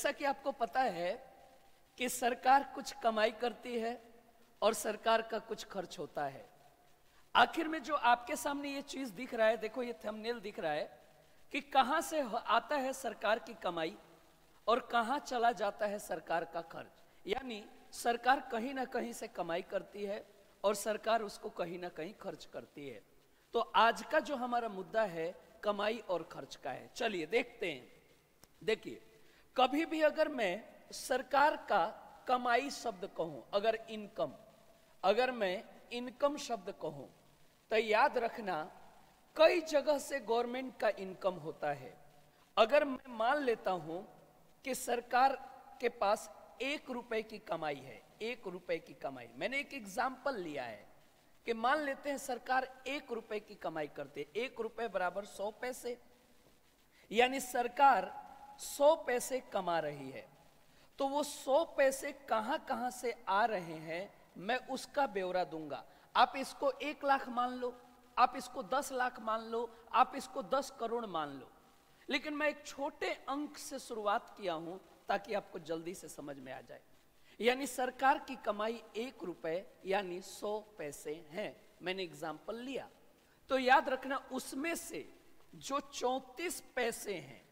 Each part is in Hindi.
जैसा कि आपको पता है कि सरकार कुछ कमाई करती है और सरकार का कुछ खर्च होता है। आखिर में जो आपके सामने ये चीज दिख रहा है, देखो ये थंबनेल दिख रहा है कि कहां से आता है सरकार की कमाई और कहां चला जाता है सरकार का खर्च। यानी सरकार कहीं ना कहीं से कमाई करती है और सरकार उसको कहीं ना कहीं खर्च करती है। तो आज का जो हमारा मुद्दा है कमाई और खर्च का है। चलिए देखते हैं। देखिए, कभी भी अगर मैं सरकार का कमाई शब्द कहूं, अगर मैं इनकम शब्द कहूं, तो याद रखना कई जगह से गवर्नमेंट का इनकम होता है। अगर मैं मान लेता हूं कि सरकार के पास 1 रुपए की कमाई है, 1 रुपए की कमाई, मैंने एक एग्जाम्पल लिया है कि मान लेते हैं सरकार 1 रुपए की कमाई करते, 1 रुपए बराबर 100 पैसे, यानी सरकार 100 पैसे कमा रही है। तो वो 100 पैसे कहां कहां से आ रहे हैं मैं उसका ब्यौरा दूंगा। आप इसको 1 लाख मान लो, आप इसको 10 लाख मान लो, आप इसको 10 करोड़ मान लो, लेकिन मैं एक छोटे अंक से शुरुआत किया हूं ताकि आपको जल्दी से समझ में आ जाए। यानी सरकार की कमाई 1 रुपए यानी 100 पैसे हैं, मैंने एग्जाम्पल लिया। तो याद रखना उसमें से जो 34 पैसे हैं,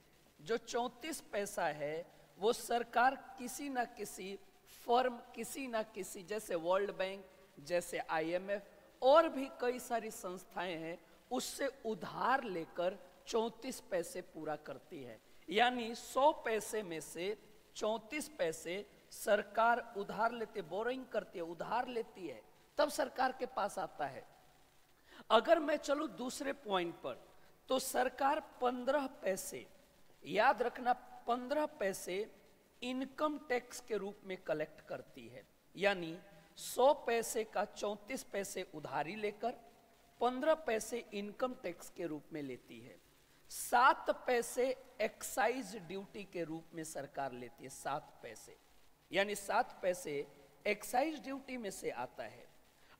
जो 34 पैसा है वो सरकार किसी ना किसी फर्म, किसी ना किसी, जैसे वर्ल्ड बैंक, जैसे IMF और भी कई सारी संस्थाएं हैं, उससे उधार लेकर 34 पैसे पूरा करती है। यानी 100 पैसे में से 34 पैसे सरकार उधार लेते, बोरिंग करती है, उधार लेती है, तब सरकार के पास आता है। अगर मैं चलूं दूसरे पॉइंट पर, तो सरकार 15 पैसे, याद रखना 15 पैसे इनकम टैक्स के रूप में कलेक्ट करती है। यानी 100 पैसे का 34 पैसे उधारी लेकर 15 पैसे इनकम टैक्स के रूप में लेती है। 7 पैसे एक्साइज ड्यूटी के रूप में सरकार लेती है, 7 पैसे, यानी 7 पैसे एक्साइज ड्यूटी में से आता है।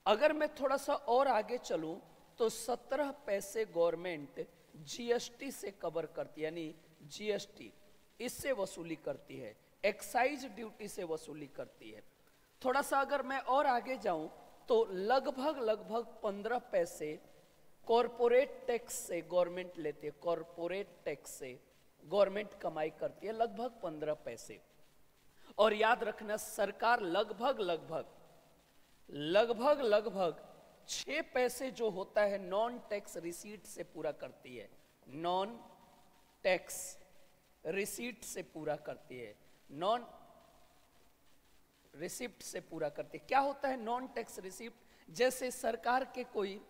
अगर मैं थोड़ा सा और आगे चलूं तो 17 पैसे गवर्नमेंट GST से कवर करती है, यानी GST इससे वसूली करती है, एक्साइज ड्यूटी से वसूली करती है। थोड़ा सा अगर मैं और आगे जाऊं तो लगभग 15 पैसे कॉरपोरेट टैक्स से गवर्नमेंट लेती है, कॉरपोरेट टैक्स से गवर्नमेंट कमाई करती है लगभग 15 पैसे। और याद रखना सरकार लगभग 6 पैसे जो होता है नॉन टैक्स रिसीट से पूरा करती है, नॉन टैक्स रिसीट से पूरा करती है, नॉन रिसिप्ट से पूरा करती है। क्या होता है नॉन टैक्स रिसिप्ट? जैसे सरकार के कोई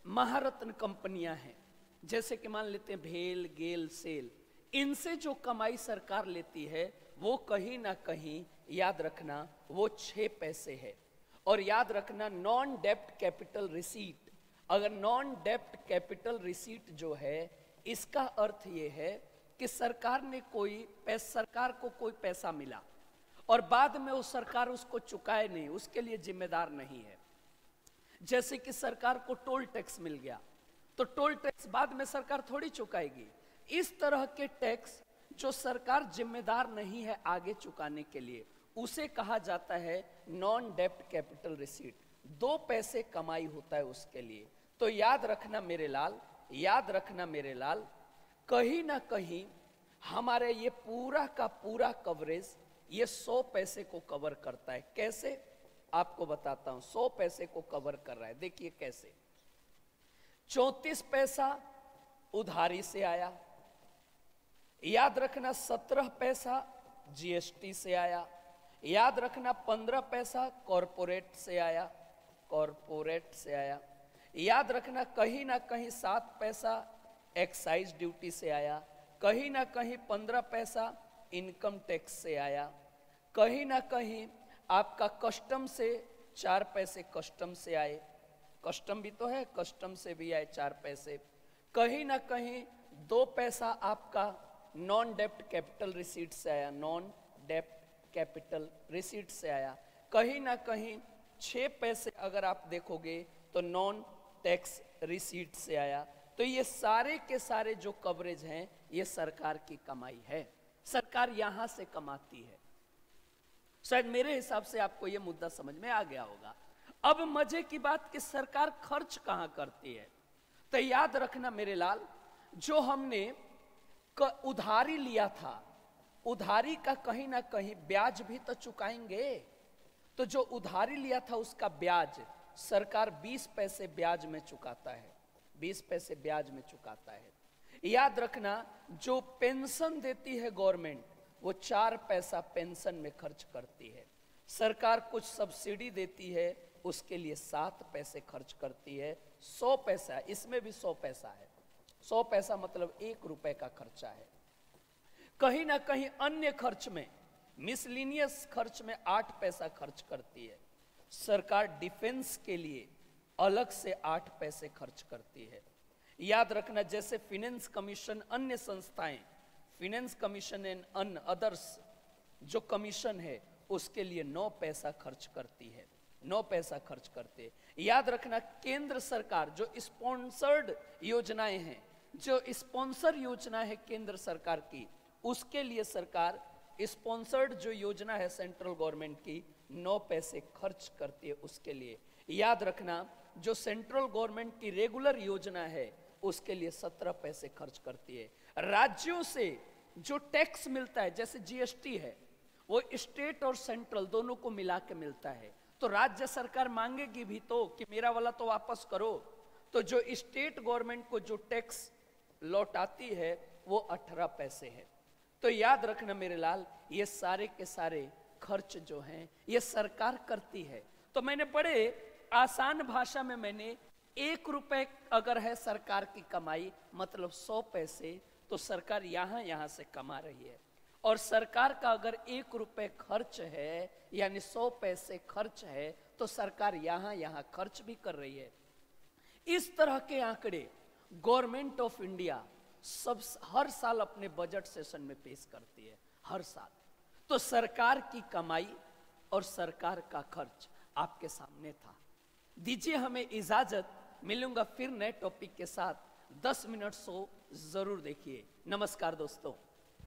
महारत्न कंपनियां हैं, जैसे कि मान लेते हैं भेल, गेल, सेल, इनसे जो कमाई सरकार लेती है वो कहीं ना कहीं याद रखना वो 6 पैसे है। और याद रखना नॉन डेप्ट कैपिटल रिसीट, अगर नॉन डेप्ट कैपिटल रिसीट जो है इसका अर्थ ये है कि सरकार को कोई पैसा मिला और बाद में वो सरकार उसको चुकाए नहीं, उसके लिए जिम्मेदार नहीं है। जैसे कि सरकार को टोल टैक्स मिल गया तो टोल टैक्स बाद में सरकार थोड़ी चुकाएगी। इस तरह के टैक्स जो सरकार जिम्मेदार नहीं है आगे चुकाने के लिए, उसे कहा जाता है नॉन डेप्ट कैपिटल रिसीट। 2 पैसे कमाई होता है उसके लिए। तो याद रखना मेरे लाल, याद रखना मेरे लाल, कहीं ना कहीं हमारे ये पूरा का पूरा कवरेज ये 100 पैसे को कवर करता है। कैसे आपको बताता हूं, 100 पैसे को कवर कर रहा है। देखिए कैसे, 34 पैसा उधारी से आया, याद रखना 17 पैसा GST से आया, याद रखना 15 पैसा कॉरपोरेट से आया, कॉरपोरेट से आया, याद रखना कहीं ना कहीं 7 पैसा एक्साइज ड्यूटी से आया, कहीं ना कहीं 15 पैसा इनकम टैक्स से आया, कहीं ना कहीं आपका कस्टम से 4 पैसे कस्टम से आए, कस्टम भी तो है, कस्टम से भी आए 4 पैसे, कहीं ना कहीं 2 पैसा आपका नॉन डेप्ट कैपिटल रिसीट से आया, नॉन डेप्ट कैपिटल रिसीट से आया, कहीं ना कहीं 6 पैसे अगर आप देखोगे तो नॉन टैक्स रिसीट से आया। तो ये सारे के सारे जो कवरेज हैं ये सरकार की कमाई है, सरकार यहां से कमाती है। शायद मेरे हिसाब से आपको यह मुद्दा समझ में आ गया होगा। अब मजे की बात कि सरकार खर्च कहां करती है। तो याद रखना मेरे लाल, जो हमने उधारी लिया था, उधारी का कहीं ना कहीं ब्याज भी तो चुकाएंगे। तो जो उधारी लिया था उसका ब्याज सरकार 20 पैसे ब्याज में चुकाता है, 20 पैसे ब्याज में चुकाता है। याद रखना, जो पेंशन देती है गवर्नमेंट, वो 4 पैसा पेंशन में खर्च करती है। सरकार कुछ सब्सिडी देती है, उसके लिए 7 पैसे खर्च करती है। 100 पैसा, इसमें भी 100 पैसा है। 100 पैसा मतलब 1 रुपए का खर्चा है। कहीं ना कहीं अन्य खर्च में, मिसलिनियस खर्च में 8 पैसा खर्च करती है। सरकार डिफेंस के लिए अलग से 8 पैसे खर्च करती है। याद रखना, जैसे फाइनेंस कमीशन, अन्य संस्थाएं, फाइनेंस कमीशन एंड अन्य अदर्स जो कमीशन है, उसके लिए 9 पैसा खर्च करती है, 9 पैसा खर्च करते हैं। याद रखना, केंद्र सरकार जो स्पॉन्सर्ड योजनाएं हैं, जो स्पॉन्सर योजना है केंद्र सरकार की, उसके लिए सरकार स्पॉन्सर्ड जो योजना है सेंट्रल गवर्नमेंट की, 9 पैसे खर्च करती है उसके लिए। याद रखना, जो सेंट्रल गवर्नमेंट की रेगुलर योजना है उसके लिए 17 पैसे खर्च करती है। राज्यों से जो टैक्स मिलता है, जैसे जीएसटी है, वो स्टेट और सेंट्रल दोनों को मिला के मिलता है। तो राज्य सरकार मांगेगी भी तो कि मेरा वाला तो वापस करो। तो जो स्टेट गवर्नमेंट को जो टैक्स लौटाती है वो 18 पैसे है। तो याद रखना मेरे लाल, ये सारे के सारे खर्च जो हैं ये सरकार करती है। तो मैंने बड़े आसान भाषा में मैंने 1 रुपए अगर है सरकार की कमाई, मतलब 100 पैसे, तो सरकार यहां से कमा रही है। और सरकार का अगर 1 रुपए खर्च है, यानी 100 पैसे खर्च है, तो सरकार यहां खर्च भी कर रही है। इस तरह के आंकड़े गवर्नमेंट ऑफ इंडिया हर साल अपने बजट सेशन में पेश करती है, हर साल। तो सरकार की कमाई और सरकार का खर्च आपके सामने था। दीजिए हमें इजाजत, मिलूंगा फिर नए टॉपिक के साथ। 10 मिनट शो जरूर देखिए। नमस्कार दोस्तों।